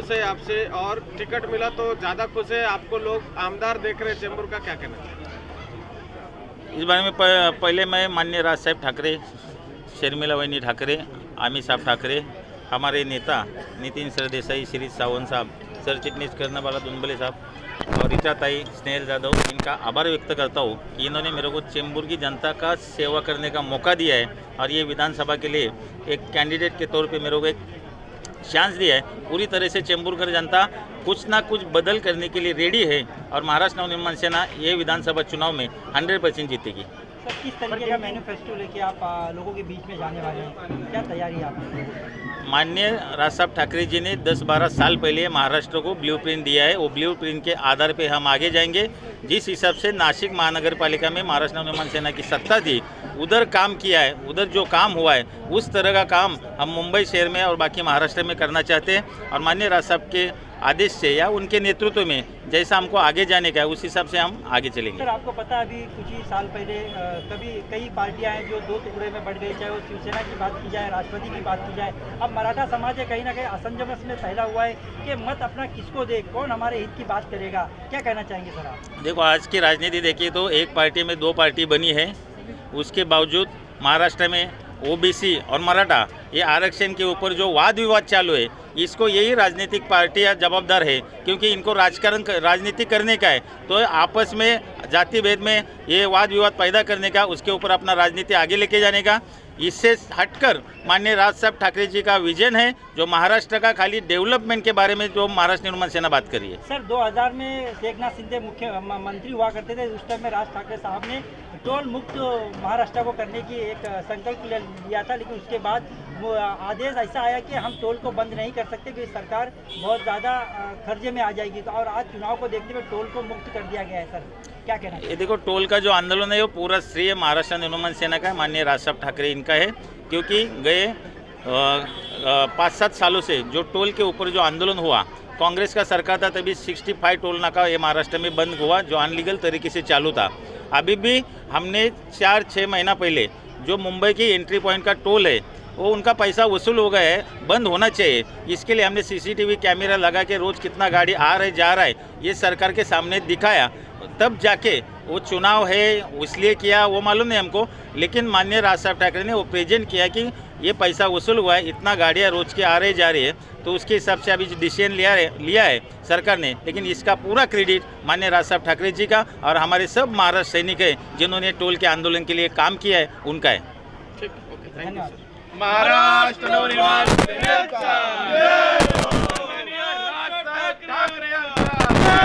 खुश है आपसे और टिकट मिला तो ज़्यादा खुश है, आपको लोग आमदार देख रहे हैं चेंबूर का, क्या कहना चाहिए? इस बारे में पहले मैं माननीय राज साहेब ठाकरे, शर्मिला वहिनी ठाकरे, आमी साहब ठाकरे, हमारे नेता नितिन सरदेसाई, श्री सावंत साहब, सरचिटनीस कर्नवाला दुनबले साहब और रीटा ताई, स्नेहल जादव, इनका आभार व्यक्त करता हूँ कि इन्होंने मेरे को चेंबूर की जनता का सेवा करने का मौका दिया है और ये विधानसभा के लिए एक कैंडिडेट के तौर पे मेरे को एक चांस दिया है। पूरी तरह से चेंबूर की जनता कुछ ना कुछ बदल करने के लिए रेडी है और महाराष्ट्र नवनिर्माण सेना ये विधानसभा चुनाव में 100% जीतेगी। सर, किस तरीके का मैनिफेस्टो लेके आप लोगों के बीच में जाने वाले हैं, क्या तैयारी है आपकी? माननीय राज साहब ठाकरे जी ने 10-12 साल पहले महाराष्ट्र को ब्लूप्रिंट दिया है, वो ब्लूप्रिंट के आधार पे हम आगे जाएंगे। जिस हिसाब से नासिक महानगर पालिका में महाराष्ट्र नवनिर्माण सेना की सत्ता थी, उधर काम किया है, उधर जो काम हुआ है उस तरह का काम हम मुंबई शहर में और बाकी महाराष्ट्र में करना चाहते हैं और माननीय राज साहब के आदेश से या उनके नेतृत्व में जैसा हमको आगे जाने का है उस हिसाब से हम आगे चलेंगे। सर, आपको पता है अभी कुछ ही साल पहले कई पार्टियां हैं जो दो टुकड़े में बढ़ गई, चाहे वो शिवसेना की बात की जाए, राष्ट्रपति की बात की जाए। अब मराठा समाज है कहीं ना कहीं असंजमस में फैला हुआ है कि मत अपना किसको दे, कौन हमारे हित की बात करेगा, क्या कहना चाहेंगे सर आप? देखो, आज की राजनीति देखिए तो एक पार्टी में 2 पार्टी बनी है, उसके बावजूद महाराष्ट्र में ओबीसी और मराठा ये आरक्षण के ऊपर जो वाद विवाद चालू है, इसको यही राजनीतिक पार्टियां जवाबदार है क्योंकि इनको राजनीति करने का है। तो आपस में जाति भेद में ये वाद विवाद पैदा करने का, उसके ऊपर अपना राजनीति आगे लेके जाने का, इससे हटकर माननीय राज साहब ठाकरे जी का विजन है जो महाराष्ट्र का खाली डेवलपमेंट के बारे में जो महाराष्ट्र निर्माण सेना बात करी है। सर, 2000 में एकनाथ शिंदे मुख्यमंत्री हुआ करते थे, उस टाइम में राज ठाकरे साहब ने टोल मुक्त महाराष्ट्र को करने की एक संकल्प लिया था, लेकिन उसके बाद वो आदेश ऐसा आया कि हम टोल को बंद नहीं कर सकते क्योंकि सरकार बहुत ज़्यादा खर्चे में आ जाएगी। तो और आज चुनाव को देखते हुए टोल को मुक्त कर दिया गया है। सर, क्या कहना है? ये देखो, टोल का जो आंदोलन है वो पूरा श्रेय महाराष्ट्र निर्माण सेना का है, माननीय राज साहब ठाकरे इनका है क्योंकि गए 5-7 सालों से जो टोल के ऊपर जो आंदोलन हुआ, कांग्रेस का सरकार था तभी 65 टोल नाका ये महाराष्ट्र में बंद हुआ जो अनलीगल तरीके से चालू था। अभी भी हमने 4-6 महीना पहले जो मुंबई की एंट्री पॉइंट का टोल है वो उनका पैसा वसूल हो गया है, बंद होना चाहिए। इसके लिए हमने सीसीटीवी कैमरा लगा के रोज़ कितना गाड़ी आ रहा है जा रहा है ये सरकार के सामने दिखाया, तब जाके वो चुनाव है इसलिए किया वो मालूम नहीं हमको, लेकिन माननीय राज साहब ठाकरे ने वो प्रेजेंट किया कि ये पैसा वसूल हुआ है, इतना गाड़ियाँ रोज़ के आ रही जा रही है, तो उसके हिसाब से अभी डिसीजन लिया है सरकार ने। लेकिन इसका पूरा क्रेडिट माननीय राज साहब ठाकरे जी का और हमारे सब महाराष्ट्र सैनिक है जिन्होंने टोल के आंदोलन के लिए काम किया है उनका है। ठीक, ओके, थैंक यू धन्यवाद। सर। महाराष्ट्र नवनिर्माण सेनेचा